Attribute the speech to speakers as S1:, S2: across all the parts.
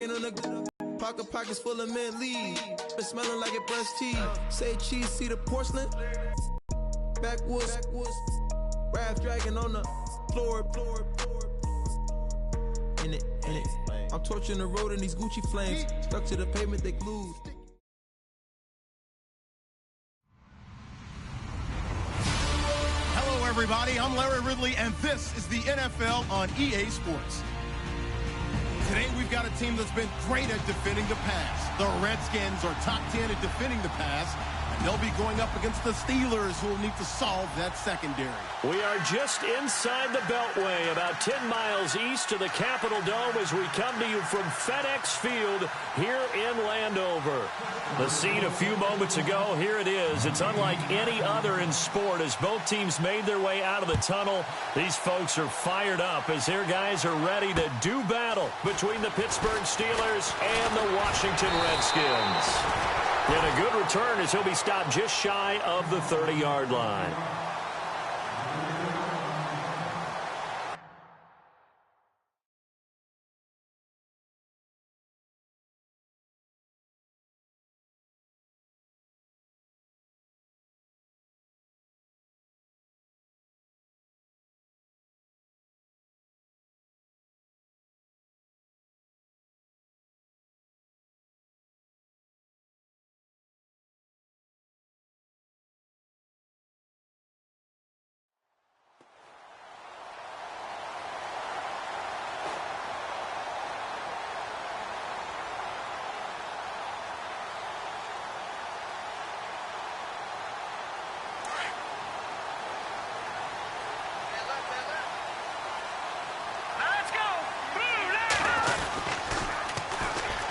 S1: On the pockets full of mint leaves. Been smelling like it breast tea. Say cheese, see the porcelain. Backwoods. Raft dragging on the floor. In it. I'm torching the road in these Gucci flames. Stuck to the pavement, they glued.
S2: Hello, everybody. I'm Larry Ridley, and this is the NFL on EA Sports. Today, we've got a team that's been great at defending the pass. The Redskins are top 10 at defending the pass, and they'll be going up against the Steelers, who will need to solve that secondary.
S3: We are just inside the Beltway, about 10 miles east of the Capitol Dome as we come to you from FedEx Field here in Landover. The scene a few moments ago, here it is. It's unlike any other in sport as both teams made their way out of the tunnel. These folks are fired up as their guys are ready to do battle between the Pittsburgh Steelers and the Washington Redskins. And a good return as he'll be stopped just shy of the 30-yard line.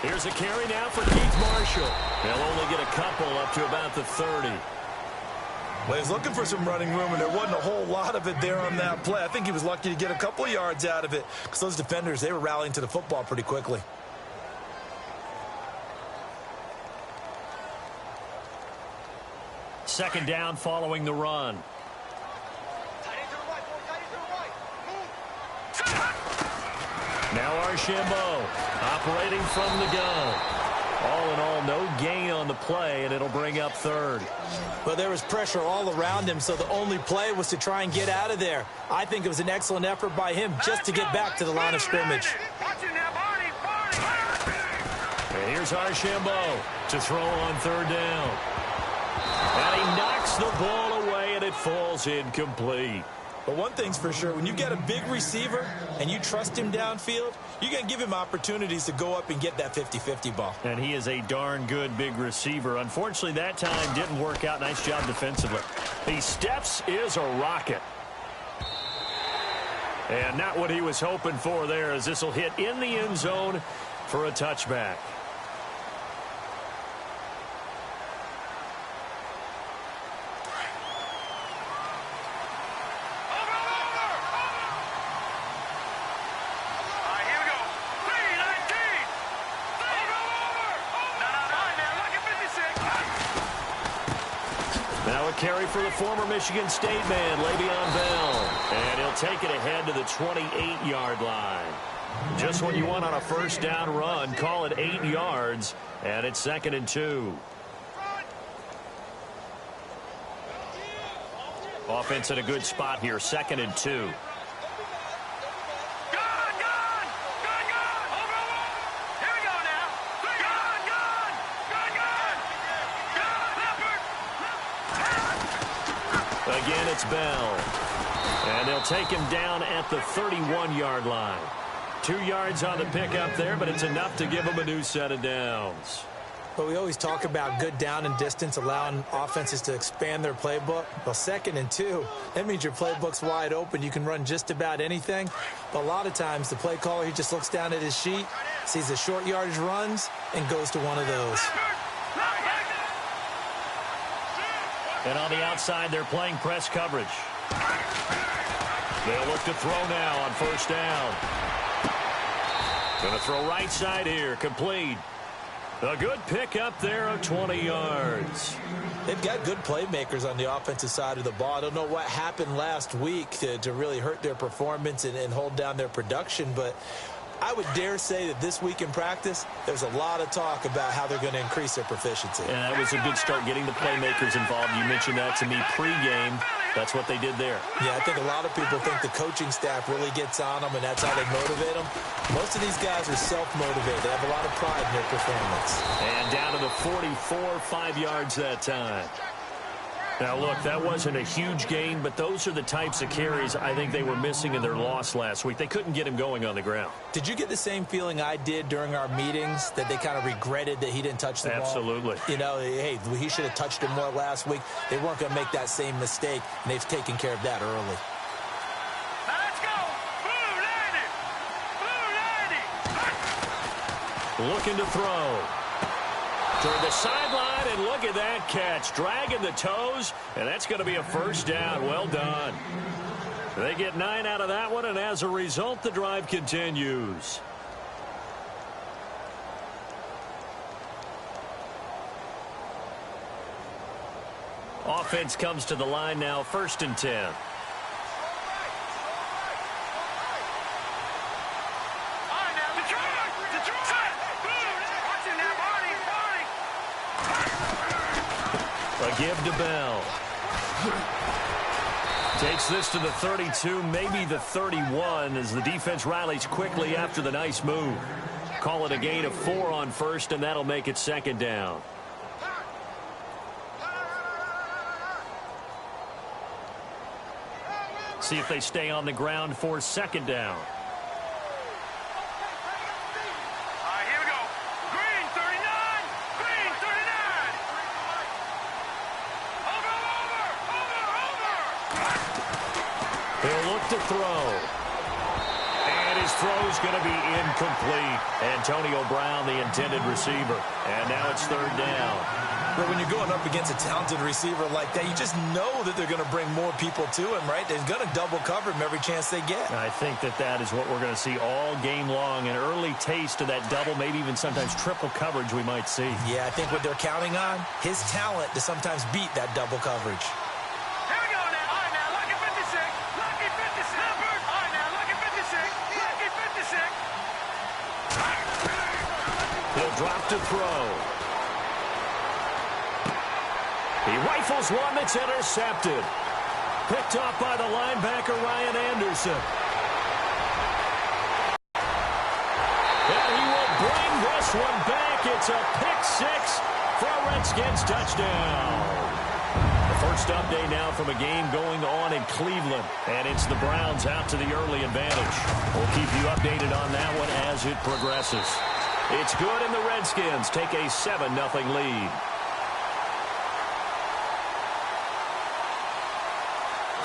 S3: Here's a carry now for Keith Marshall. They'll only get a couple up to about the 30.
S4: Well, he's looking for some running room, and there wasn't a whole lot of it there on that play. I think he was lucky to get a couple of yards out of it because those defenders, they were rallying to the football pretty quickly.
S3: Second down following the run. Now Archambault operating from the gun. All in all, no gain on the play, and it'll bring up third.
S5: Well, there was pressure all around him, so the only play was to try and get out of there. I think it was an excellent effort by him just to get back to the line of scrimmage.
S3: And here's Archambault to throw on third down. And he knocks the ball away, and it falls incomplete.
S4: But one thing's for sure, when you get a big receiver and you trust him downfield, you're going to give him opportunities to go up and get that 50-50 ball.
S3: And he is a darn good big receiver. Unfortunately, that time didn't work out. Nice job defensively. He steps is a rocket. And not what he was hoping for there, as this will hit in the end zone for a touchback. Now a carry for the former Michigan State man, Le'Veon Bell. And he'll take it ahead to the 28-yard line. Just what you want on a first down run. Call it 8 yards, and it's 2nd and 2. Offense in a good spot here, 2nd and 2. Again, it's Bell. And they'll take him down at the 31-yard line. 2 yards on the pickup there, but it's enough to give him a new set of downs.
S5: But we always talk about good down and distance, allowing offenses to expand their playbook. Well, 2nd and 2, that means your playbook's wide open. You can run just about anything. But a lot of times, the play caller, he just looks down at his sheet, sees the short yardage runs, and goes to one of those.
S3: And on the outside, they're playing press coverage. They'll look to throw now on first down. Going to throw right side here, complete. A good pick up there of 20 yards.
S4: They've got good playmakers on the offensive side of the ball. I don't know what happened last week to really hurt their performance and hold down their production, but
S5: I would dare say that this week in practice, there's a lot of talk about how they're going to increase their proficiency.
S3: And that was a good start, getting the playmakers involved. You mentioned that to me pregame. That's what they did there.
S5: Yeah, I think a lot of people think the coaching staff really gets on them, and that's how they motivate them. Most of these guys are self-motivated. They have a lot of pride in their performance.
S3: And down to the 44, 5 yards that time. Now, look, that wasn't a huge gain, but those are the types of carries I think they were missing in their loss last week. They couldn't get him going on the ground.
S5: Did you get the same feeling I did during our meetings, that they kind of regretted that he didn't touch the ball?
S3: Absolutely.
S5: You know, hey, he should have touched it more last week. They weren't going to make that same mistake, and they've taken care of that early.
S6: Let's go! Blue 90! Blue 90!
S3: Looking to throw. Toward the sideline, and look at that catch. Dragging the toes, and that's going to be a first down. Well done. They get 9 out of that one, and as a result, the drive continues. Offense comes to the line now, 1st and 10. A give to Bell. Takes this to the 32, maybe the 31, as the defense rallies quickly after the nice move. Call it a gain of 4 on 1st, and that'll make it 2nd down. See if they stay on the ground for 2nd down. He'll look to throw. And his throw's going to be incomplete. Antonio Brown, the intended receiver. And now it's 3rd down.
S4: But when you're going up against a talented receiver like that, you just know that they're going to bring more people to him, right? They're going to double cover him every chance they get.
S3: I think that is what we're going to see all game long. An early taste of that double, maybe even sometimes triple coverage we might see.
S5: Yeah, I think what they're counting on, his talent to sometimes beat that double coverage.
S3: He'll drop to throw. He rifles one that's intercepted. Picked off by the linebacker, Ryan Anderson. And he will bring this one back. It's a pick 6 for a Redskins touchdown. The first update now from a game going on in Cleveland. And it's the Browns out to the early advantage. We'll keep you updated on that one as it progresses. It's good, and the Redskins take a 7-0 lead.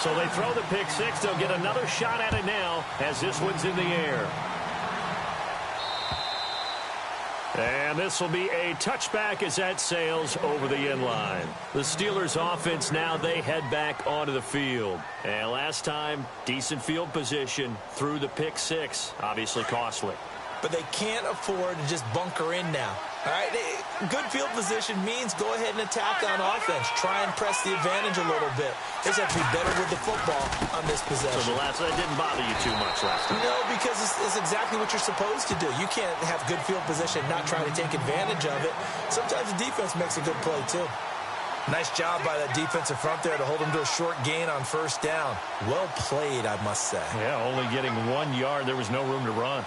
S3: So they throw the pick 6. They'll get another shot at it now as this one's in the air. And this will be a touchback as that sails over the end line. The Steelers offense now, they head back onto the field. And last time, decent field position through the pick 6. Obviously costly.
S5: But they can't afford to just bunker in now. All right, good field position means go ahead and attack on offense. Try and press the advantage a little bit. They just have to be better with the football on this possession.
S3: So that didn't bother you too much last time?
S5: No, because it's exactly what you're supposed to do. You can't have good field position and not try to take advantage of it. Sometimes the defense makes a good play, too.
S4: Nice job by that defensive front there to hold him to a short gain on 1st down.
S5: Well played, I must say.
S3: Yeah, only getting 1 yard. There was no room to run.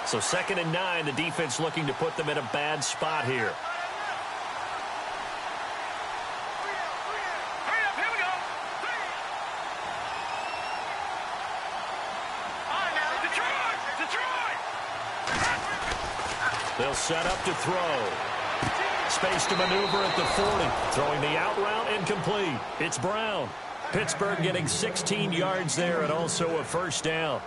S3: So 2nd and 9, the defense looking to put them in a bad spot here. They'll set up to throw. Space to maneuver at the 40. Throwing the out route, incomplete. It's Brown. Pittsburgh getting 16 yards there and also a 1st down.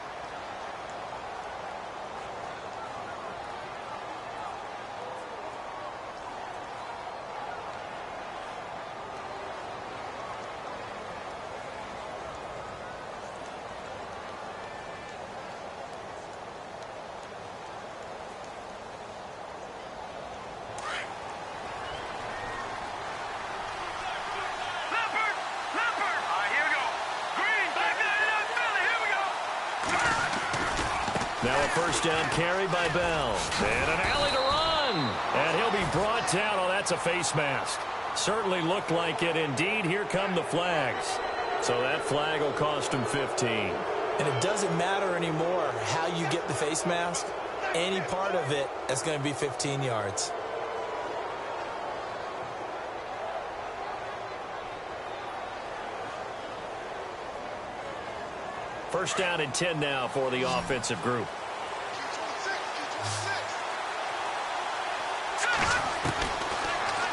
S3: Now a first down carry by Bell. And an alley to run. And he'll be brought down. Oh, that's a face mask. Certainly looked like it. Indeed, here come the flags. So that flag will cost him 15.
S5: And it doesn't matter anymore how you get the face mask. Any part of it is going to be 15 yards.
S3: First down and 10 now for the offensive group.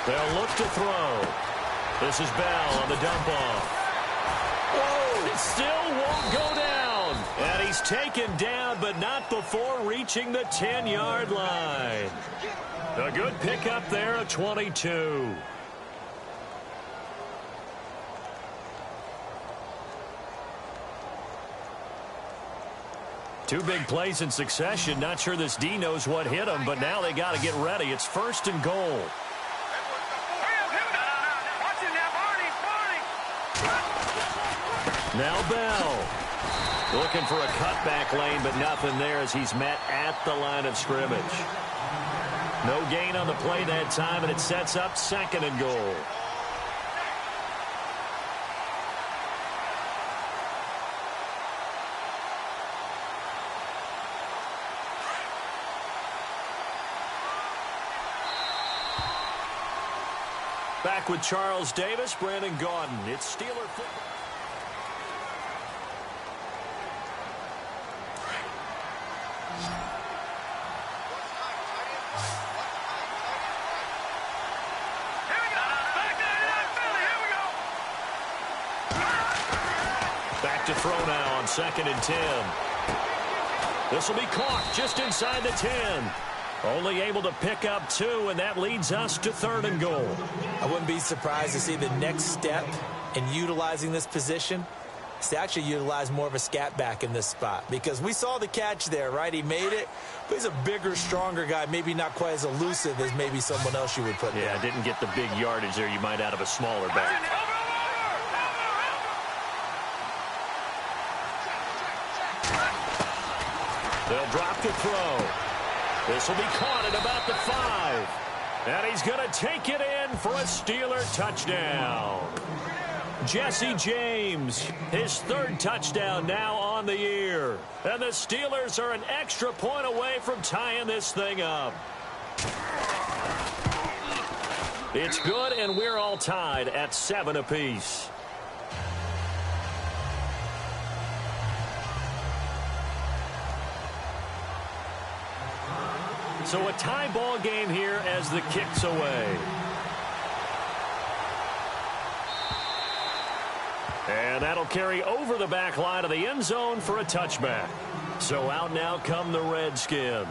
S3: They'll look to throw. This is Bell on the dump off. Whoa! It still won't go down. And he's taken down, but not before reaching the 10-yard line. A good pickup there at 22. Two big plays in succession. Not sure this D knows what hit him, but now they got to get ready. It's first and goal. Now Bell. Looking for a cutback lane, but nothing there as he's met at the line of scrimmage. No gain on the play that time, and it sets up second and goal. Back with Charles Davis, Brandon Gaudin. It's Steeler football. Back to throw now on 2nd and 10. This will be caught just inside the 10. Only able to pick up 2, and that leads us to 3rd and goal.
S5: I wouldn't be surprised to see the next step in utilizing this position is to actually utilize more of a scat back in this spot, because we saw the catch there, right? He made it, but he's a bigger, stronger guy, maybe not quite as elusive as maybe someone else you would put there.
S3: Yeah, didn't get the big yardage there you might out of a smaller back. They'll drop to throw. This will be caught at about the 5. And he's going to take it in for a Steeler touchdown. Jesse James, his 3rd touchdown now on the year. And the Steelers are an extra point away from tying this thing up. It's good, and we're all tied at 7 apiece. So a tie ball game here as the kick's away. And that'll carry over the back line of the end zone for a touchback. So out now come the Redskins.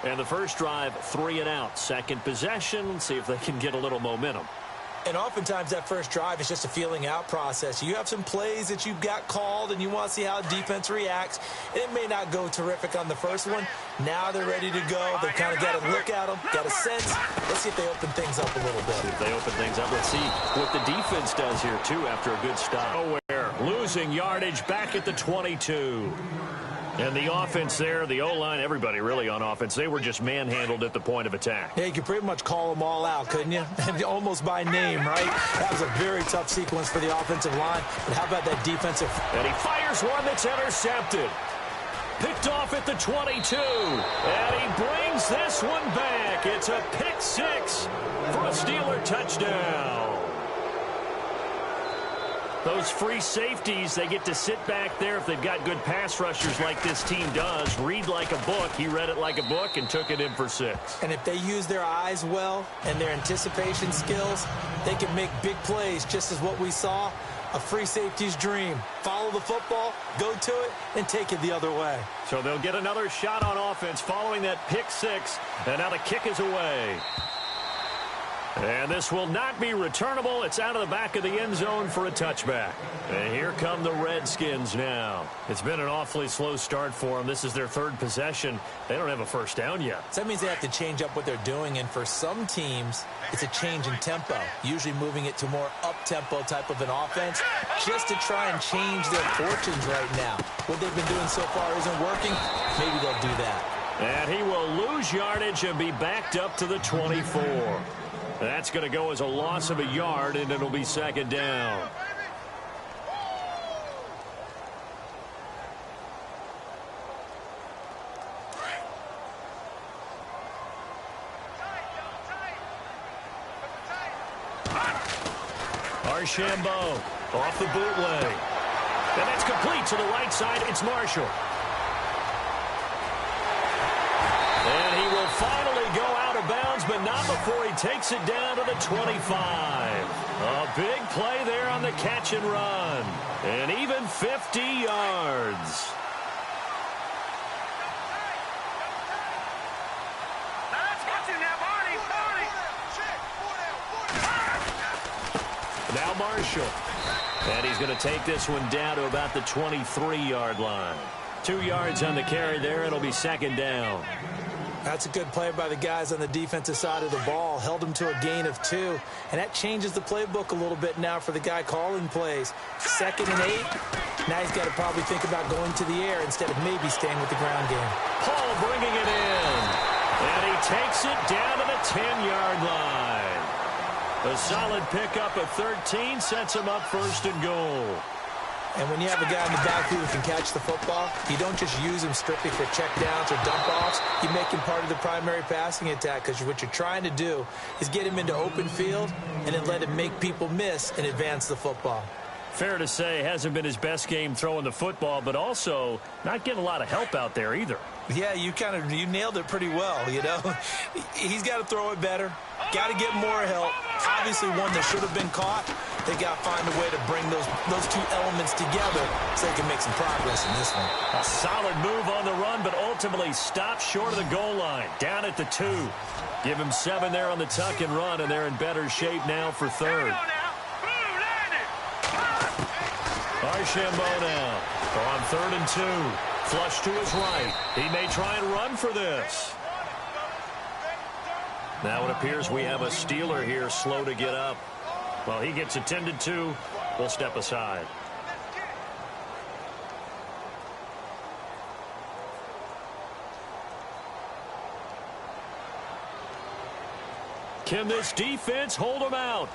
S3: And the first drive, 3 and out. Second possession, see if they can get a little momentum.
S5: And oftentimes that first drive is just a feeling out process. You have some plays that you've got called and you want to see how defense reacts. It may not go terrific on the first one. Now they're ready to go. They've kind of got to look at them, got a sense. Let's see if they open things up a little bit.
S3: If they open things up, let's see what the defense does here, too, after a good stop. Nowhere. Losing yardage back at the 22. And the offense there, the O-line, everybody really on offense, they were just manhandled at the point of attack.
S5: Yeah, you could pretty much call them all out, couldn't you? Almost by name, right? That was a very tough sequence for the offensive line. But how about that defensive?
S3: And he fires one that's intercepted. Picked off at the 22. And he brings this one back. It's a pick 6 for a Steeler touchdown. Those free safeties, they get to sit back there if they've got good pass rushers like this team does. Read like a book. He read it like a book and took it in for 6.
S5: And if they use their eyes well and their anticipation skills, they can make big plays, just as what we saw. A free safety's dream. Follow the football, go to it, and take it the other way.
S3: So they'll get another shot on offense following that pick 6. And now the kick is away. And this will not be returnable. It's out of the back of the end zone for a touchback. And here come the Redskins now. It's been an awfully slow start for them. This is their third possession. They don't have a first down yet.
S5: So that means they have to change up what they're doing, and for some teams, it's a change in tempo, usually moving it to more up-tempo type of an offense just to try and change their fortunes right now. What they've been doing so far isn't working. Maybe they'll do that.
S3: And he will lose yardage and be backed up to the 24. That's going to go as a loss of a yard, and it'll be second down. Archambault off the bootleg. And that's complete to the right side. It's Marshall. And he will finally go out of bounds, but not before he takes it down to the 25. A big play there on the catch and run. And even 50 yards. Now Marshall. And he's going to take this one down to about the 23-yard line. 2 yards on the carry there. It'll be second down.
S5: That's a good play by the guys on the defensive side of the ball. Held him to a gain of 2. And that changes the playbook a little bit now for the guy calling plays. 2nd and 8. Now he's got to probably think about going to the air instead of maybe staying with the ground game.
S3: Paul bringing it in. And he takes it down to the 10-yard line. A solid pickup of 13 sets him up first and goal.
S5: And when you have a guy in the backfield who can catch the football, you don't just use him strictly for checkdowns or dump-offs. You make him part of the primary passing attack, because what you're trying to do is get him into open field and then let him make people miss and advance the football.
S3: Fair to say, hasn't been his best game throwing the football, but also not getting a lot of help out there either.
S5: Yeah, you nailed it pretty well, you know. He's got to throw it better. Got to get more help. Obviously one that should have been caught. They got to find a way to bring those two elements together so they can make some progress in this one.
S3: A solid move on the run, but ultimately stopped short of the goal line. Down at the 2. Give him 7 there on the tuck and run, and they're in better shape now for third. Archambault now on 3rd and 2. Flush to his right. He may try and run for this. Now it appears we have a Steeler here slow to get up. Well, he gets attended to. We'll step aside. Can this defense hold him out?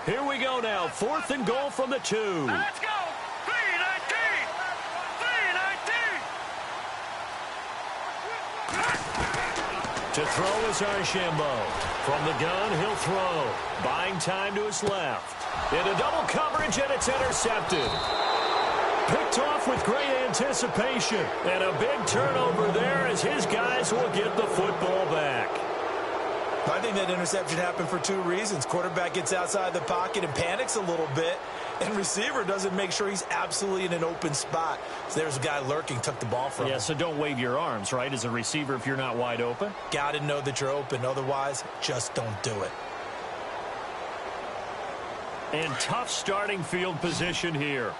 S3: Here we go now. 4th and goal from the 2.
S6: Let's go. 319. 319.
S3: To throw is Archambault. From the gun, he'll throw. Buying time to his left. Into double coverage, and it's intercepted. Picked off with great anticipation. And a big turnover there as his guys will get the football back.
S5: I think that interception happened for 2 reasons. Quarterback gets outside the pocket and panics a little bit, and receiver doesn't make sure he's absolutely in an open spot. So there's a guy lurking, took the ball from him.
S3: Yeah, so don't wave your arms, right, as a receiver if you're not wide open.
S5: Got to know that you're open. Otherwise, just don't do it.
S3: And tough starting field position here.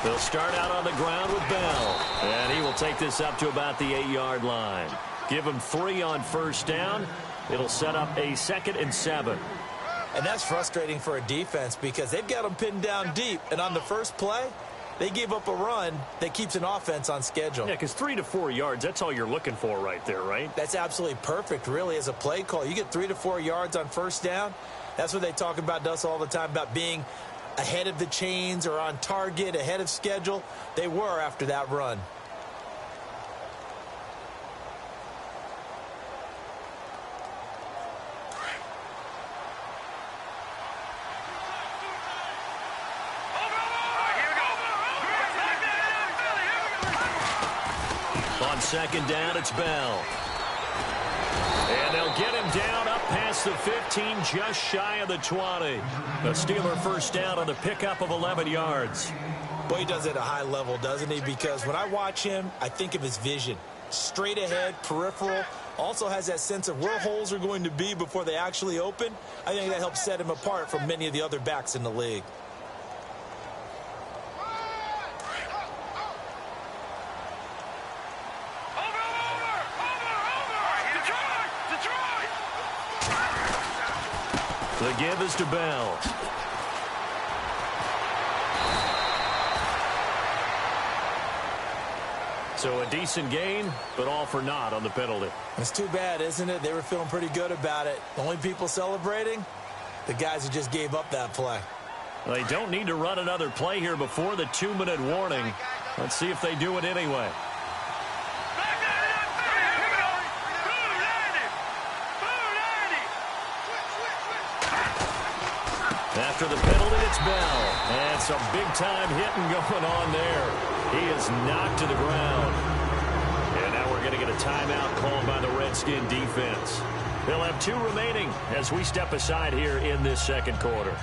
S3: They'll start out on the ground with Bell. And he will take this up to about the 8-yard line. Give him 3 on first down. It'll set up a 2nd and 7.
S5: And that's frustrating for a defense because they've got them pinned down deep. And on the first play, they gave up a run that keeps an offense on schedule.
S3: Yeah, because 3 to 4 yards, that's all you're looking for right there, right?
S5: That's absolutely perfect, really, as a play call. You get 3 to 4 yards on first down. That's what they talk about to us all the time, about being ahead of the chains or on target, ahead of schedule. They were after that run. On second down, it's Bell. And they'll get him down up past
S3: past the 15, just shy of the 20. The Steeler first down on the pickup of 11 yards.
S5: Boy, he does it at a high level, doesn't he? Because when I watch him, I think of his vision. Straight ahead, peripheral. Also has that sense of where holes are going to be before they actually open. I think that helps set him apart from many of the other backs in the league.
S3: The give is to Bell. So a decent gain, but all for naught on the penalty.
S5: It's too bad, isn't it? They were feeling pretty good about it. The only people celebrating, the guys who just gave up that play.
S3: They don't need to run another play here before the 2-minute warning. Let's see if they do it anyway. After the penalty, it's Bell. And some big-time hitting going on there. He is knocked to the ground. And now we're going to get a timeout called by the Redskin defense. They'll have 2 remaining as we step aside here in this second quarter.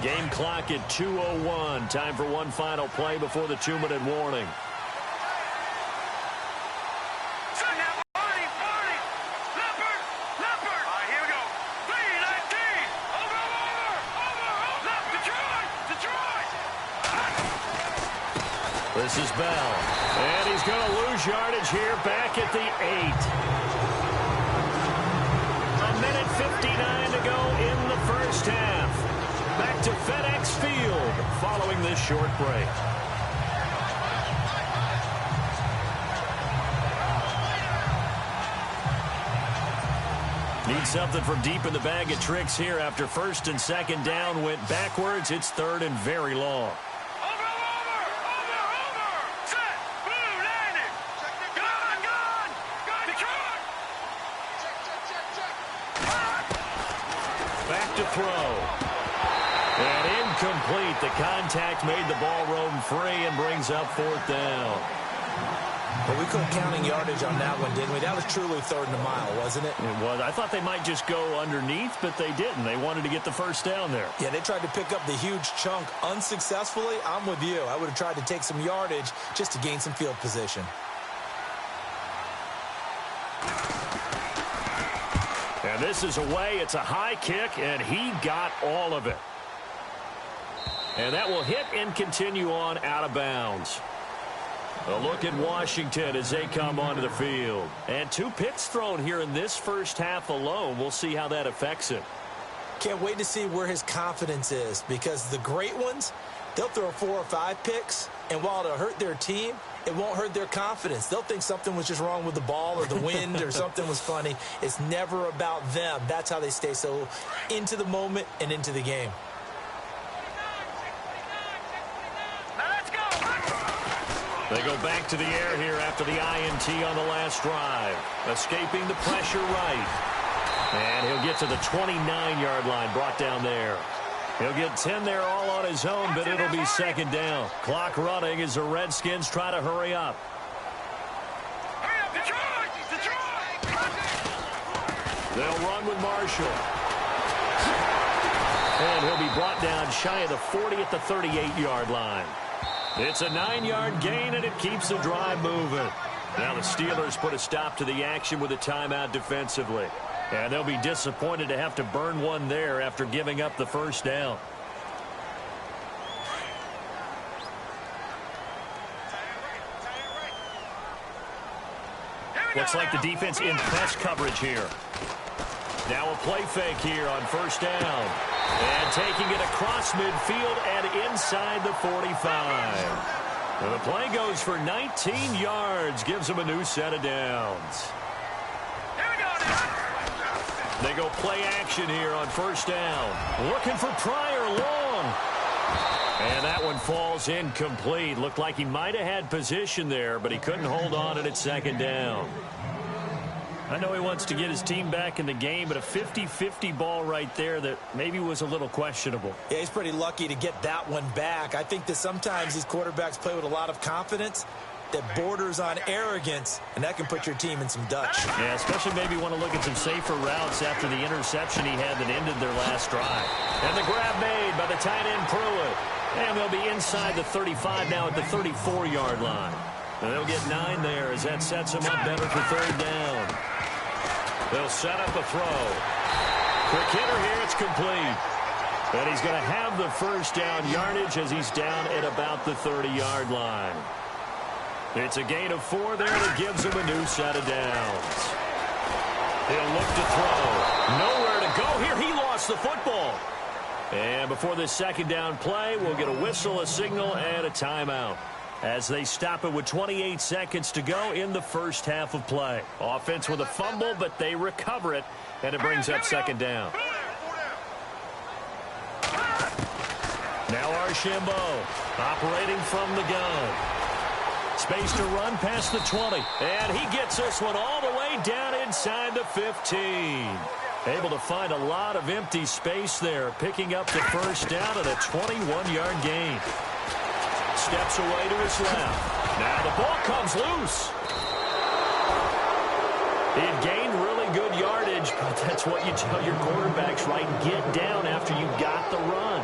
S3: Game clock at 2:01. Time for one final play before the 2-minute warning. This is Bell, and he's going to lose yardage here back at the 8. 1:59 to go in the first half. Back to FedEx Field following this short break. Need something from deep in the bag of tricks here after first and second down went backwards. It's third and very long. Back to throw. And incomplete. The contact made the ball roam free and brings up fourth down.
S5: But we couldn't counting yardage on that one, didn't we? That was truly third and a mile, wasn't it?
S3: It was. I thought they might just go underneath, but they didn't. They wanted to get the first down there.
S5: Yeah, they tried to pick up the huge chunk unsuccessfully. I'm with you. I would have tried to take some yardage just to gain some field position.
S3: And this is away. It's a high kick, and he got all of it. And that will hit and continue on out of bounds. A look at Washington as they come onto the field. And 2 picks thrown here in this first half alone. We'll see how that affects him.
S5: Can't wait to see where his confidence is, because the great ones, they'll throw 4 or 5 picks, and while it'll hurt their team, it won't hurt their confidence. They'll think something was just wrong with the ball or the wind or something was funny. It's never about them. That's how they stay so into the moment and into the game.
S3: They go back to the air here after the INT on the last drive. Escaping the pressure right. And he'll get to the 29-yard line, brought down there. He'll get 10 there all on his own, but it'll be second down. Clock running as the Redskins try to hurry up. They'll run with Marshall. And he'll be brought down shy of the 40 at the 38-yard line. It's a 9-yard gain, and it keeps the drive moving. Now the Steelers put a stop to the action with a timeout defensively. And they'll be disappointed to have to burn one there after giving up the first down. Looks like the defense in press coverage here. Now a play fake here on first down. And taking it across midfield and inside the 45. And the play goes for 19 yards. Gives them a new set of downs. They go play action here on first down. Looking for Pryor long. And that one falls incomplete. Looked like he might have had position there, but he couldn't hold on at second down. I know he wants to get his team back in the game, but a 50-50 ball right there that maybe was a little questionable.
S5: Yeah, he's pretty lucky to get that one back. I think that sometimes these quarterbacks play with a lot of confidence, that borders on arrogance, and that can put your team in some Dutch.
S3: Yeah, especially maybe want to look at some safer routes after the interception he had that ended their last drive. And the grab made by the tight end Pruitt. And they'll be inside the 35 now at the 34-yard line. And they'll get 9 there as that sets them up better for third down. They'll set up a throw. Quick hitter here, it's complete. And he's going to have the first down yardage as he's down at about the 30-yard line. It's a gain of 4 there that gives him a new set of downs. He'll look to throw. Nowhere to go here. He lost the football. And before this second down play, we'll get a whistle, a signal, and a timeout as they stop it with 28 seconds to go in the first half of play. Offense with a fumble, but they recover it, and it brings up second down. Now Archambault operating from the gun. Space to run past the 20. And he gets this one all the way down inside the 15. Able to find a lot of empty space there, picking up the first down at a 21-yard gain. Steps away to his left. Now the ball comes loose. It gained really good yardage, but that's what you tell your quarterbacks, right? Get down after you got the run.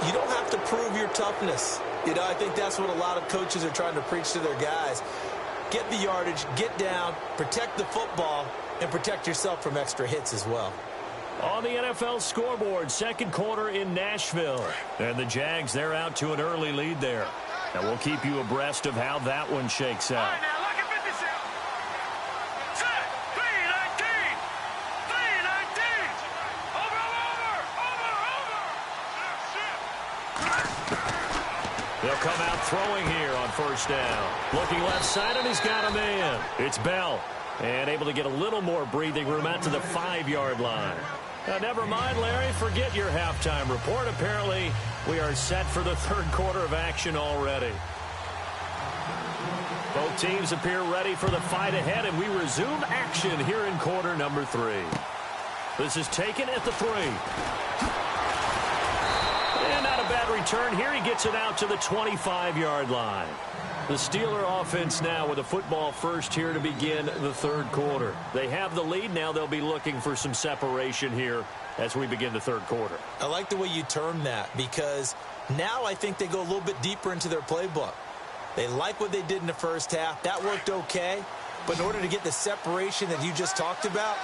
S5: You don't have to prove your toughness. You know, I think that's what a lot of coaches are trying to preach to their guys. Get the yardage, get down, protect the football, and protect yourself from extra hits as well.
S3: On the NFL scoreboard, second quarter in Nashville. And the Jags, they're out to an early lead there. And we'll keep you abreast of how that one shakes out.
S6: All right, now look at 56. Set. 319. 319. Over.
S3: They'll come out throwing here on first down. Looking left side, and he's got a man. It's Bell. And able to get a little more breathing room out to the 5-yard line. Never mind, Larry. Forget your halftime report. Apparently, we are set for the third quarter of action already. Both teams appear ready for the fight ahead, and we resume action here in quarter number 3. This is taken at the 3. And not a bad return here. He gets it out to the 25-yard line. The Steeler offense now with a football first here to begin the third quarter. They have the lead. Now they'll be looking for some separation here as we begin the third quarter.
S5: I like the way you term that because now I think they go a little bit deeper into their playbook. They like what they did in the first half. That worked okay. But in order to get the separation that you just talked about,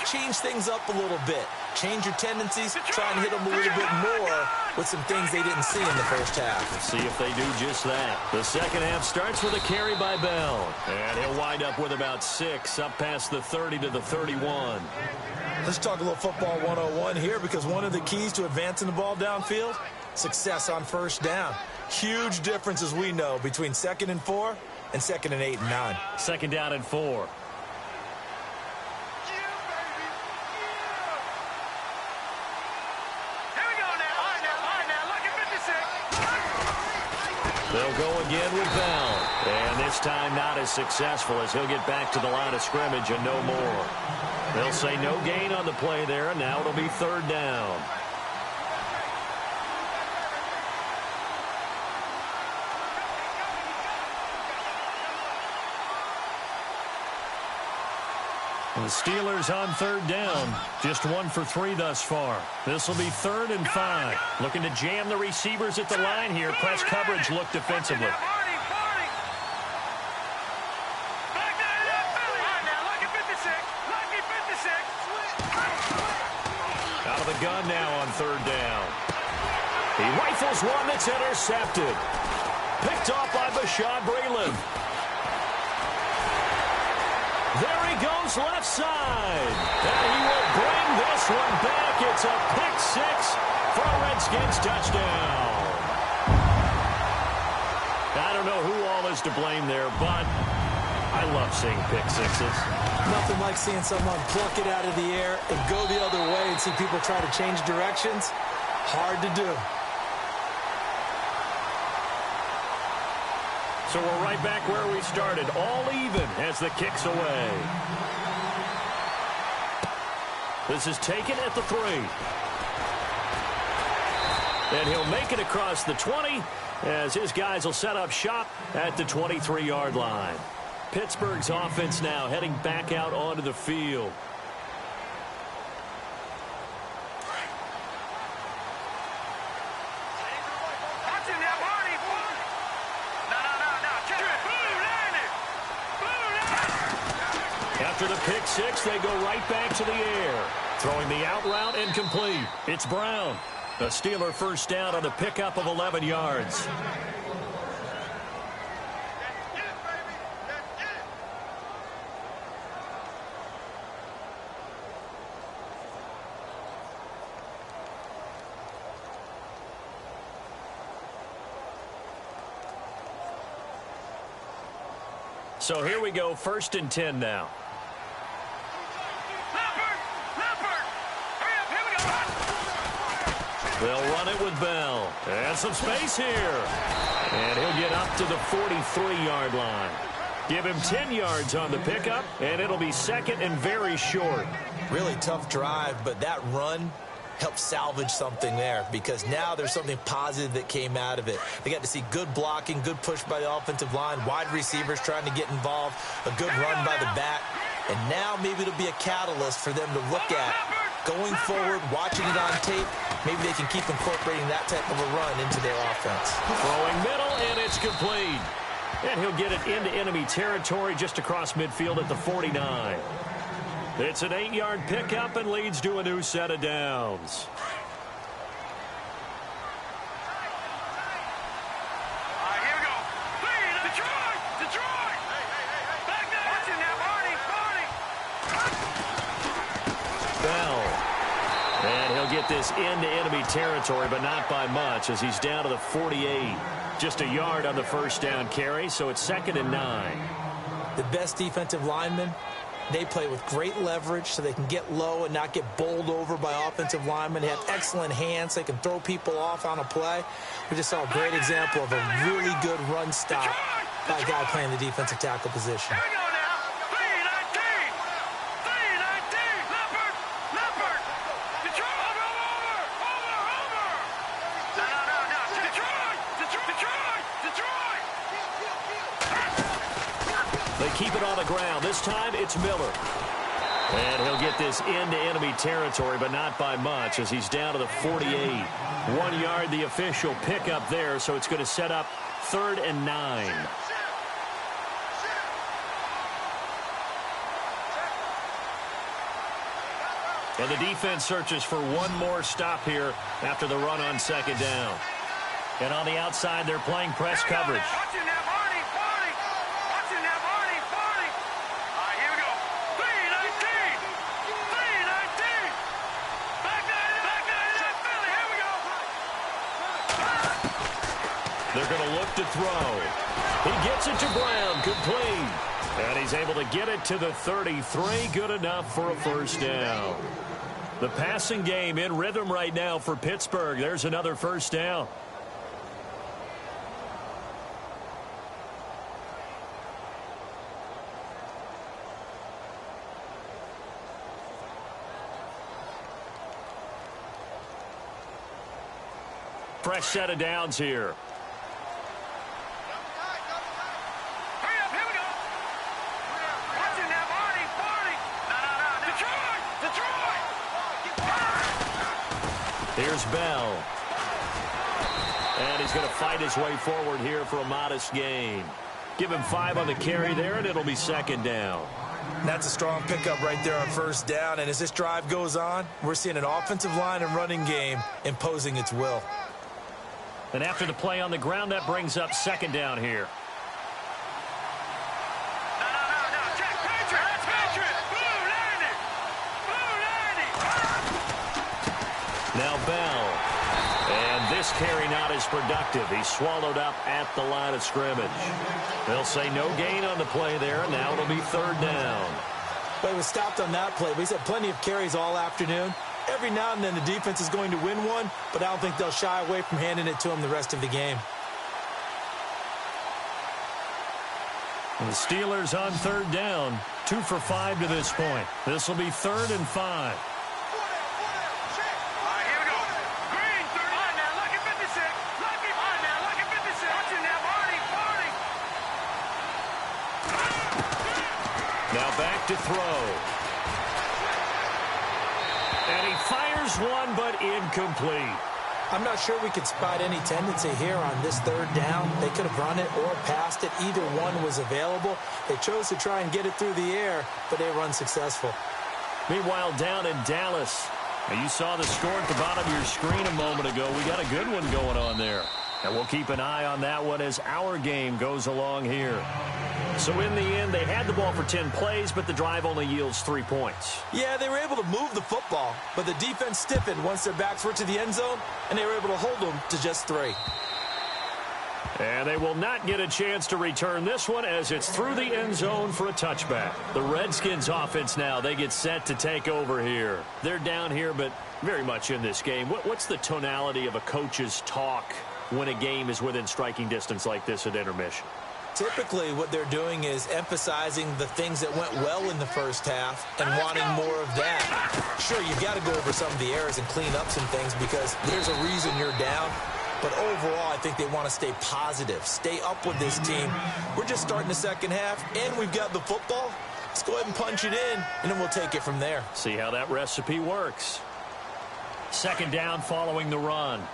S5: change things up a little bit. Change your tendencies. Try and hit them a little bit more with some things they didn't see in the first half.
S3: Let's see if they do just that. The second half starts with a carry by Bell. And he'll wind up with about 6 up past the 30 to the 31.
S5: Let's talk a little football 101 here because one of the keys to advancing the ball downfield, success on first down. Huge difference, as we know, between 2nd and 4 and 2nd and 8 and 9.
S3: Second down and 4. They'll go again with Bell. And this time not as successful as he'll get back to the line of scrimmage and no more. They'll say no gain on the play there, and now it'll be third down. The Steelers on third down. Just 1 for 3 thus far. This will be 3rd and 5. Looking to jam the receivers at the line here. Press coverage look defensively. Out of the gun now on third down. He rifles one that's intercepted. Picked off by Bashaud Breeland. There he goes left side. And he will bring this one back. It's a pick 6 for a Redskins touchdown. I don't know who all is to blame there, but I love seeing pick 6s.
S5: Nothing like seeing someone pluck it out of the air and go the other way and see people try to change directions. Hard to do.
S3: So we're right back where we started, all even as the kick's away. This is taken at the 3. And he'll make it across the 20 as his guys will set up shop at the 23-yard line. Pittsburgh's offense now heading back out onto the field. After the pick six, they go right back to the air. Throwing the out route incomplete. It's Brown. A Steeler first down on the pickup of 11 yards. So here we go, 1st and 10 now. They'll run it with Bell. And some space here. And he'll get up to the 43-yard line. Give him 10 yards on the pickup, and it'll be 2nd and very short.
S5: Really tough drive, but that run helped salvage something there because now there's something positive that came out of it. They got to see good blocking, good push by the offensive line, wide receivers trying to get involved, a good run by the back, and now maybe it'll be a catalyst for them to look at going forward, watching it on tape. Maybe they can keep incorporating that type of a run into their offense.
S3: Throwing middle, and it's complete. And he'll get it into enemy territory just across midfield at the 49. It's an 8-yard pickup and leads to a new set of downs.
S6: Here we go. Detroit! Detroit! Back there! Watching now, Barney!
S3: Bell. And he'll get this into enemy territory, but not by much as he's down to the 48. Just a yard on the first down carry, so it's 2nd and 9.
S5: The best defensive linemen, they play with great leverage so they can get low and not get bowled over by offensive linemen. They have excellent hands. They can throw people off on a play. We just saw a great example of a really good run stop by a guy playing the defensive tackle position.
S6: Here we go now. 319! 319! Leopard! Detroit! Over! No. Detroit!
S3: They keep it on the ground. This time it's Miller. And he'll get this into enemy territory, but not by much as he's down to the 48. 1 yard, the official pickup there, so it's going to set up 3rd and 9. And the defense searches for one more stop here after the run on 2nd down. And on the outside, they're playing press coverage.
S6: Watching now, Barney! Watching now, Barney! Here we go. 319! 319! Back there, Philly! Here we go!
S3: They're going to look to throw. He gets it to Brown, complete. And he's able to get it to the 33, good enough for a first down. The passing game in rhythm right now for Pittsburgh. There's another first down. Fresh set of downs here.
S6: Hurry up, here we go. Watching now, Barney! No. Detroit!
S3: Here's Bell. And he's going to fight his way forward here for a modest gain. Give him 5 on the carry there, and it'll be 2nd down.
S5: That's a strong pickup right there on first down. And as this drive goes on, we're seeing an offensive line and running game imposing its will.
S3: And after the play on the ground, that brings up 2nd down here.
S6: No. Jack Patriot! Blue 90!
S3: Now Bell. And this carry not as productive. He's swallowed up at the line of scrimmage. They'll say no gain on the play there. Now it'll be 3rd down.
S5: But it was stopped on that play. He's had plenty of carries all afternoon. Every now and then the defense is going to win one, but I don't think they'll shy away from handing it to him the rest of the game.
S3: And the Steelers on 3rd down. 2 for 5 to this point. This will be 3rd and 5.
S6: Here we go. Green, 30. Now, lucky 56. Lucky 56.
S3: back to throw. And he fires one, but incomplete.
S5: I'm not sure we could spot any tendency here on this third down. They could have run it or passed it. Either one was available. They chose to try and get it through the air, but they were unsuccessful.
S3: Meanwhile, down in Dallas, you saw the score at the bottom of your screen a moment ago. We got a good one going on there. And we'll keep an eye on that one as our game goes along here. So in the end, they had the ball for 10 plays, but the drive only yields 3 points.
S5: Yeah, they were able to move the football, but the defense stiffened once their backs were to the end zone, and they were able to hold them to just 3.
S3: And they will not get a chance to return this one as it's through the end zone for a touchback. The Redskins offense now, they get set to take over here. They're down here, but very much in this game. What's the tonality of a coach's talk when a game is within striking distance like this at intermission?
S5: Typically, what they're doing is emphasizing the things that went well in the first half and wanting more of that. Sure, you've got to go over some of the errors and clean up some things because there's a reason you're down. But overall, I think they want to stay positive, stay up with this team. We're just starting the second half, and we've got the football. Let's go ahead and punch it in, and then we'll take it from there.
S3: See how that recipe works. Second down following the run.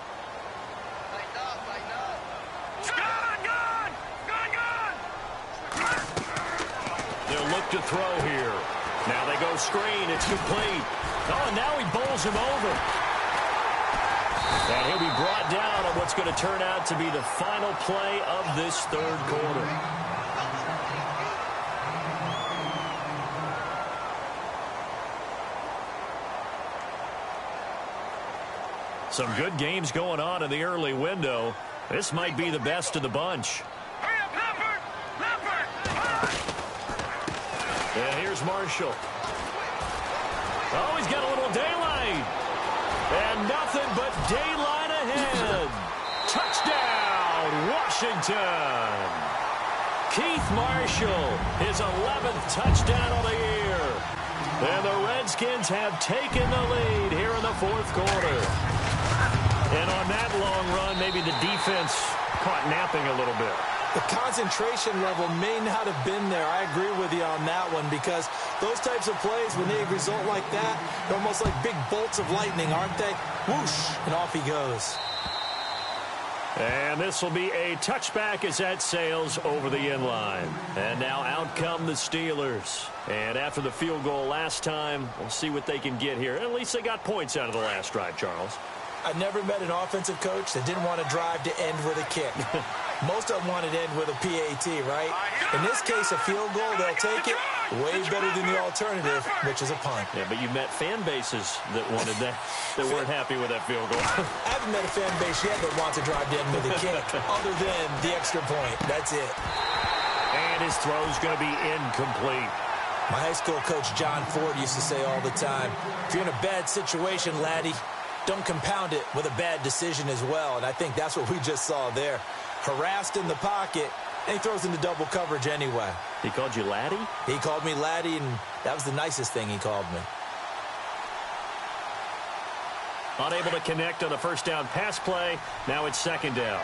S3: They'll look to throw here. Now they go screen. It's complete. Oh, and now he bowls him over. And he'll be brought down on what's going to turn out to be the final play of this third quarter. Some good games going on in the early window. This might be the best of the bunch. And here's Marshall. Oh, he's got a little daylight. And nothing but daylight ahead. Touchdown, Washington. Keith Marshall, his 11th touchdown of the year. And the Redskins have taken the lead here in the fourth quarter. And on that long run, maybe the defense caught napping a little bit.
S5: The concentration level may not have been there. I agree with you on that one because those types of plays, when they result like that, they're almost like big bolts of lightning, aren't they? Whoosh, and off he goes.
S3: And this will be a touchback as that sails over the end line. And now out come the Steelers. And after the field goal last time, we'll see what they can get here. At least they got points out of the last drive, Charles.
S5: I never met an offensive coach that didn't want to drive to end with a kick. Most of them want to end with a PAT, right? In this case, a field goal, they'll take it. Way better than the alternative, which is a punt.
S3: Yeah, but you met fan bases that wanted that, that weren't happy with that field goal.
S5: I haven't met a fan base yet that wants to drive to end with a kick, other than the extra point. That's it.
S3: And his throw's going to be incomplete.
S5: My high school coach, John Ford, used to say all the time, if you're in a bad situation, laddie, don't compound it with a bad decision as well. And I think that's what we just saw there. Harassed in the pocket, and he throws into double coverage anyway.
S3: He called you laddie?
S5: He called me laddie, and that was the nicest thing he called me.
S3: Unable to connect on the first down pass play. Now it's second down.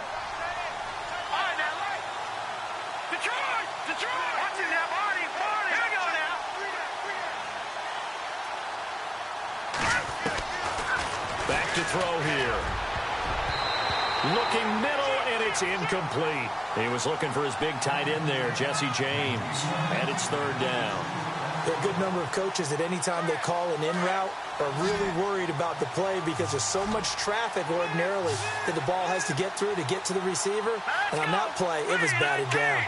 S3: Back to throw here. Looking middle, and it's incomplete. He was looking for his big tight end there, Jesse James. And it's third down.
S5: There are a good number of coaches at any time they call an in route are really worried about the play because there's so much traffic ordinarily that the ball has to get through to get to the receiver. And on that play, it was batted down.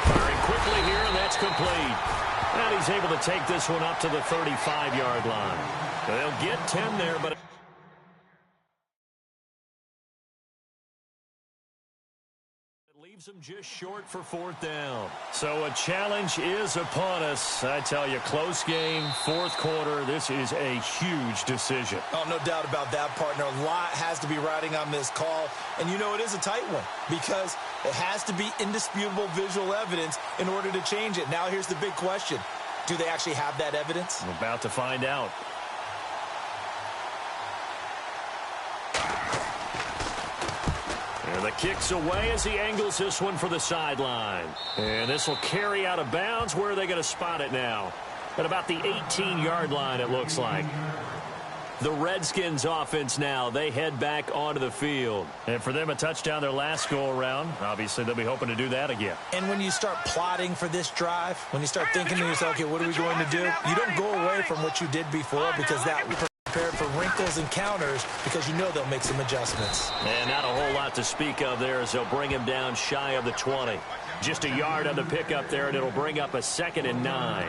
S3: Firing quickly here, and that's complete. And he's able to take this one up to the 35-yard line. They'll get 10 there, but it leaves them just short for fourth down. So a challenge is upon us. I tell you, close game, fourth quarter. This is a huge decision.
S5: Oh, no doubt about that, partner. A lot has to be riding on this call. And you know it is a tight one because it has to be indisputable visual evidence in order to change it. Now here's the big question. Do they actually have that evidence?
S3: I'm about to find out. And the kick's away as he angles this one for the sideline. And this will carry out of bounds. Where are they going to spot it now? At about the 18-yard line, it looks like. The Redskins offense now, they head back onto the field. And for them, a touchdown their last go-around. Obviously, they'll be hoping to do that again.
S5: And when you start plotting for this drive, when you start thinking to yourself, okay, what are we going to do? You don't go away from what you did before because that will prepare for wrinkles and counters because you know they'll make some adjustments.
S3: And not a whole lot to speak of there as they'll bring him down shy of the 20. Just a yard on the pickup there, and it'll bring up a 2nd and 9.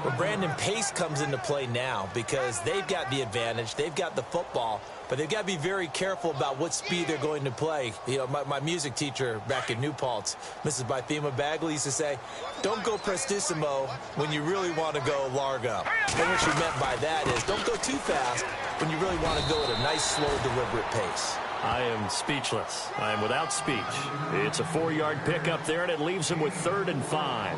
S5: Well, Brandon, pace comes into play now because they've got the advantage. They've got the football, but they've got to be very careful about what speed they're going to play. You know, my music teacher back in New Paltz, Mrs. Bythema Bagley, used to say, don't go prestissimo when you really want to go largo. And what she meant by that is don't go too fast when you really want to go at a nice, slow, deliberate pace.
S3: I am speechless. I am without speech. It's a 4-yard pickup there, and it leaves him with 3rd and 5.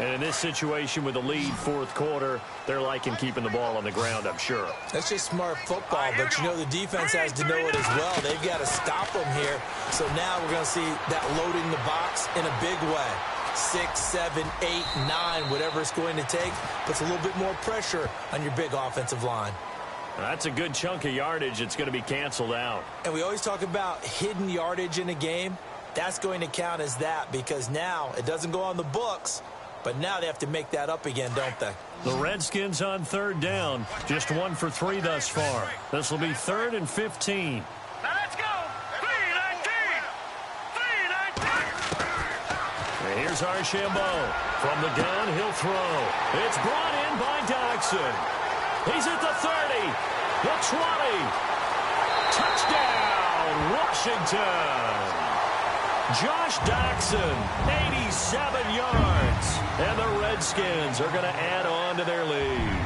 S3: And in this situation with the lead 4th quarter, they're liking keeping the ball on the ground, I'm sure.
S5: That's just smart football, but you know the defense has to know it as well. They've got to stop them here. So now we're going to see that loading the box in a big way. 6, 7, 8, 9, whatever it's going to take, puts a little bit more pressure on your big offensive line.
S3: That's a good chunk of yardage. It's going to be canceled out.
S5: And we always talk about hidden yardage in a game. That's going to count as that because now it doesn't go on the books. But now they have to make that up again, don't they?
S3: The Redskins on 3rd down. Just 1 for 3 thus far. This will be 3rd and 15.
S6: Now let's go. 3-19. 3-19.
S3: And here's Archambault. From the gun, he'll throw. It's brought in by Doxson. He's at the 30. The 20. Touchdown, Washington. Josh Doxson, 87 yards. And the Redskins are going to add on to their lead.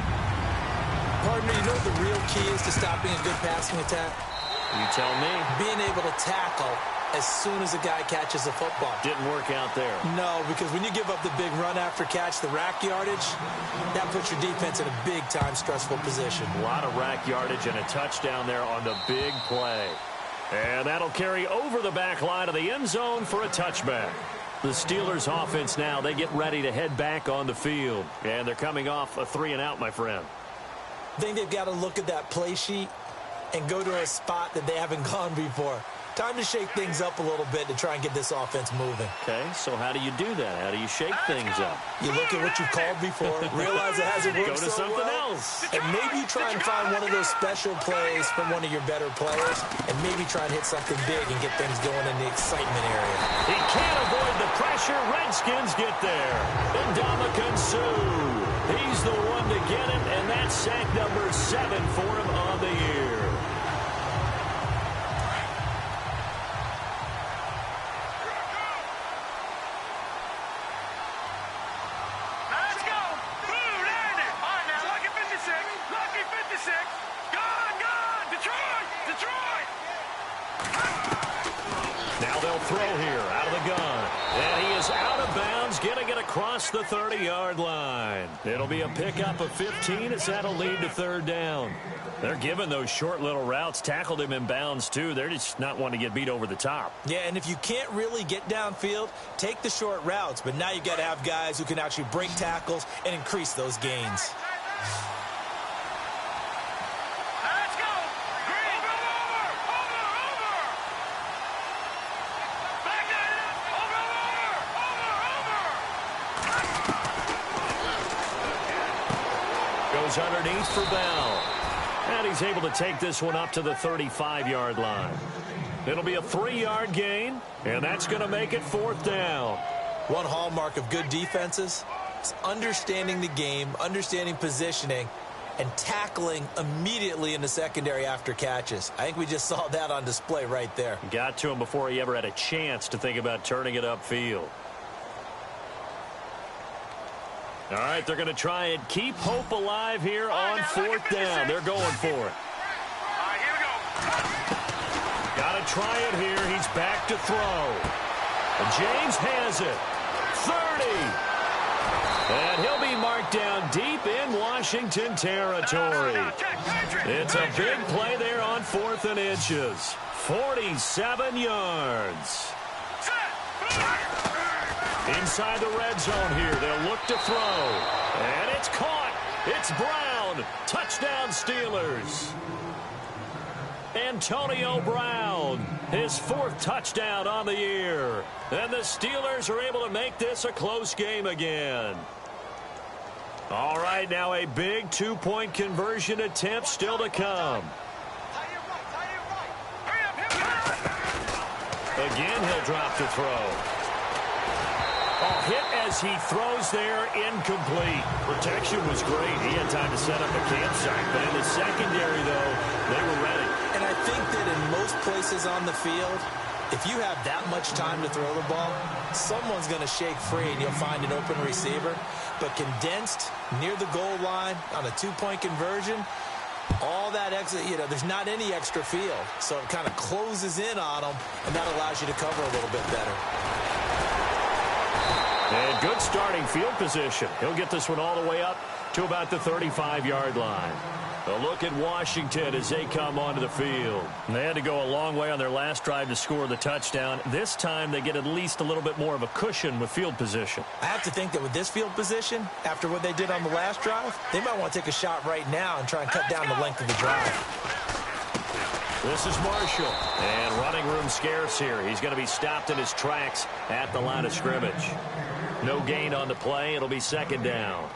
S5: Partner, you know what the real key is to stopping a good passing attack?
S3: You tell me.
S5: Being able to tackle as soon as a guy catches the football.
S3: Didn't work out there.
S5: No, because when you give up the big run after catch, the rack yardage, that puts your defense in a big-time stressful position.
S3: A lot of rack yardage and a touchdown there on the big play. And that'll carry over the back line of the end zone for a touchback. The Steelers offense now, they get ready to head back on the field. And they're coming off a 3-and-out, my friend.
S5: I think they've got to look at that play sheet and go to a spot that they haven't gone before. Time to shake things up a little bit to try and get this offense moving.
S3: Okay, so how do you do that? How do you shake things up?
S5: You look at what you've called before, realize it hasn't worked
S3: Go to
S5: so
S3: something
S5: well,
S3: else.
S5: and maybe try and find one of those special plays from one of your better players, and maybe try and hit something big and get things going in the excitement area.
S3: He can't avoid the pressure. Redskins get there. Ndamukong Suh. He's the one to get it, and that's sack number 7 for him on the year. Now they'll throw here out of the gun. And he is out of bounds, getting it across the 30-yard line. It'll be a pickup of 15 as that'll lead to 3rd down. They're giving those short little routes, tackled him in bounds too. They're just not wanting to get beat over the top.
S5: Yeah, and if you can't really get downfield, take the short routes. But now you've got to have guys who can actually break tackles and increase those gains.
S3: Goes underneath for Bell. And he's able to take this one up to the 35-yard line. It'll be a 3-yard gain, and that's going to make it 4th down.
S5: One hallmark of good defenses is understanding the game, understanding positioning, and tackling immediately in the secondary after catches. I think we just saw that on display right there.
S3: Got to him before he ever had a chance to think about turning it upfield. All right, they're going to try and keep hope alive here on 4th down. They're going for it.
S6: All right, here we go.
S3: Got to try it here. He's back to throw. And James has it. 30. And he'll be marked down deep in Washington territory. It's a big play there on 4th and inches. 47 yards. Inside the red zone here. They'll look to throw. And it's caught. It's Brown. Touchdown Steelers. Antonio Brown, his 4th touchdown on the year. And the Steelers are able to make this a close game again. All right, now a big 2-point conversion attempt still to come. Again, he'll drop to throw. A hit as he throws there, incomplete. Protection was great. He had time to set up a campsite. But in the secondary, though, they were ready.
S5: And I think that in most places on the field, if you have that much time to throw the ball, someone's going to shake free and you'll find an open receiver. But condensed near the goal line on a 2-point conversion, all that extra, there's not any extra field. So it kind of closes in on them, and that allows you to cover a little bit better.
S3: And good starting field position. He'll get this one all the way up to about the 35-yard line. A look at Washington as they come onto the field. They had to go a long way on their last drive to score the touchdown. This time they get at least a little bit more of a cushion with field position.
S5: I have to think that with this field position, after what they did on the last drive, they might want to take a shot right now and try and cut down the length of the drive.
S3: This is Marshall. And running room scarce here. He's going to be stopped in his tracks at the line of scrimmage. No gain on the play. It'll be 2nd down.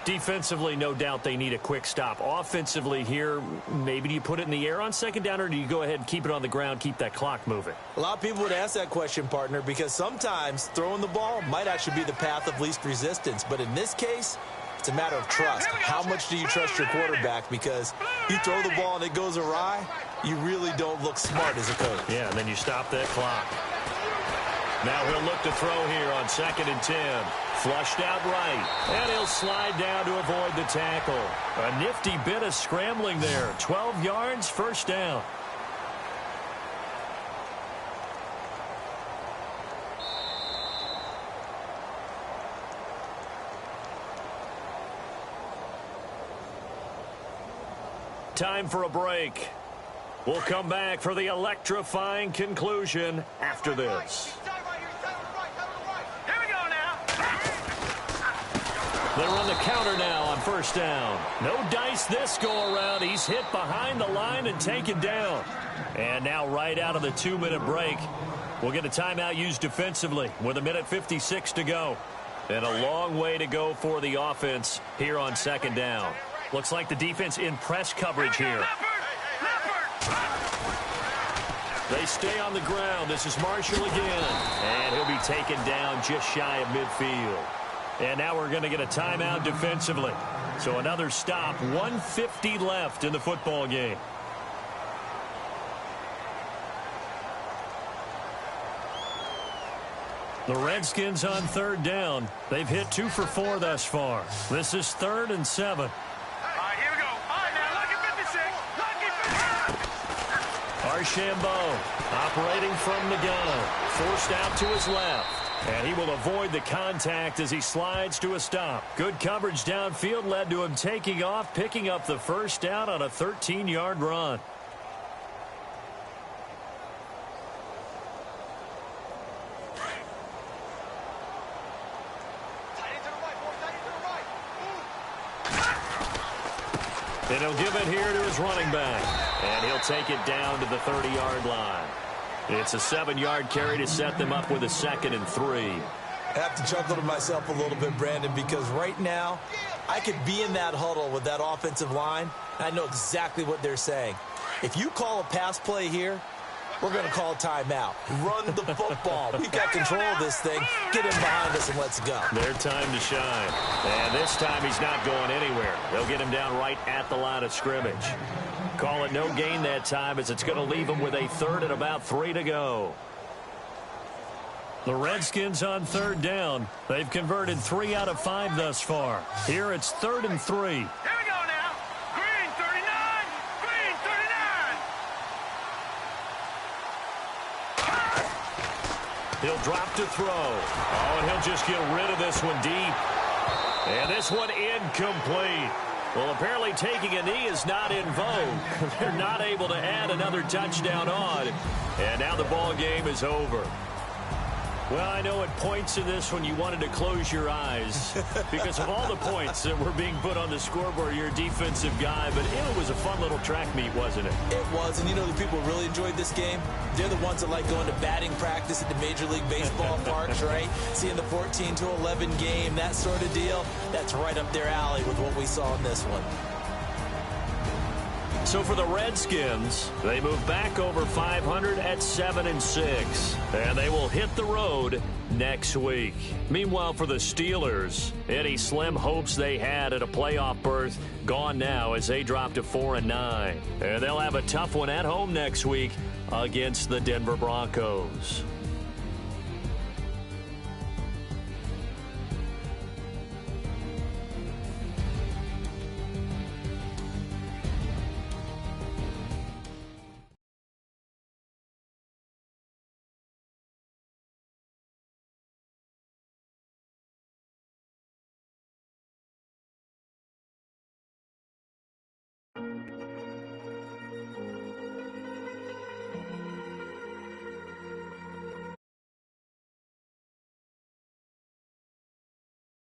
S3: Defensively, no doubt they need a quick stop. Offensively here, maybe do you put it in the air on 2nd down, or do you go ahead and keep it on the ground, keep that clock moving?
S5: A lot of people would ask that question, partner, because sometimes throwing the ball might actually be the path of least resistance. But in this case, it's a matter of trust. How much do you trust your quarterback? Because you throw the ball and it goes awry, you really don't look smart as a coach.
S3: Yeah, and then you stop that clock. Now he'll look to throw here on 2nd and 10. Flushed out right. And he'll slide down to avoid the tackle. A nifty bit of scrambling there. 12 yards, 1st down. Time for a break. We'll come back for the electrifying conclusion after this. They run the counter now on 1st down. No dice this go around. He's hit behind the line and taken down. And now right out of the 2-minute break, we'll get a timeout used defensively with 1:56 to go. And a long way to go for the offense here on 2nd down. Looks like the defense in press coverage here. They stay on the ground. This is Marshall again. And he'll be taken down just shy of midfield. And now we're going to get a timeout defensively. So another stop. 1:50 left in the football game. The Redskins on 3rd down. They've hit 2 for 4 thus far. This is 3rd and 7.
S6: All right, here we go. All right, now, lucky 56. Lucky 56.
S3: Archambault operating from the gun. Forced out to his left. And he will avoid the contact as he slides to a stop. Good coverage downfield led to him taking off, picking up the 1st down on a 13-yard run. And he'll give it here to his running back. And he'll take it down to the 30-yard line. It's a 7-yard carry to set them up with a 2nd and 3.
S5: I have to chuckle to myself a little bit, Brandon, because right now I could be in that huddle with that offensive line, and I know exactly what they're saying. If you call a pass play here, we're going to call a timeout. Run the football. We've got control of this thing. Get him behind us and let's go.
S3: Their time to shine. And this time he's not going anywhere. They'll get him down right at the line of scrimmage. Call it no gain that time as it's going to leave him with a 3rd and about 3 to go. The Redskins on 3rd down. They've converted 3 out of 5 thus far. Here it's 3rd and 3.
S6: Here we go now. Green 39. Green 39.
S3: He'll drop to throw. Oh, and he'll just get rid of this one deep. And this one incomplete. Well, apparently taking a knee is not in vogue. They're not able to add another touchdown on. And now the ball game is over. Well, I know at points in this one you wanted to close your eyes because of all the points that were being put on the scoreboard. You're a defensive guy, but it was a fun little track meet, wasn't it?
S5: It was, and you know the people really enjoyed this game? They're the ones that like going to batting practice at the Major League Baseball parks, right? Seeing the 14-11 game, that sort of deal. That's right up their alley with what we saw in this one.
S3: So for the Redskins, they move back over 500 at 7-6, and they will hit the road next week. Meanwhile, for the Steelers, any slim hopes they had at a playoff berth gone now as they drop to 4-9, and they'll have a tough one at home next week against the Denver Broncos.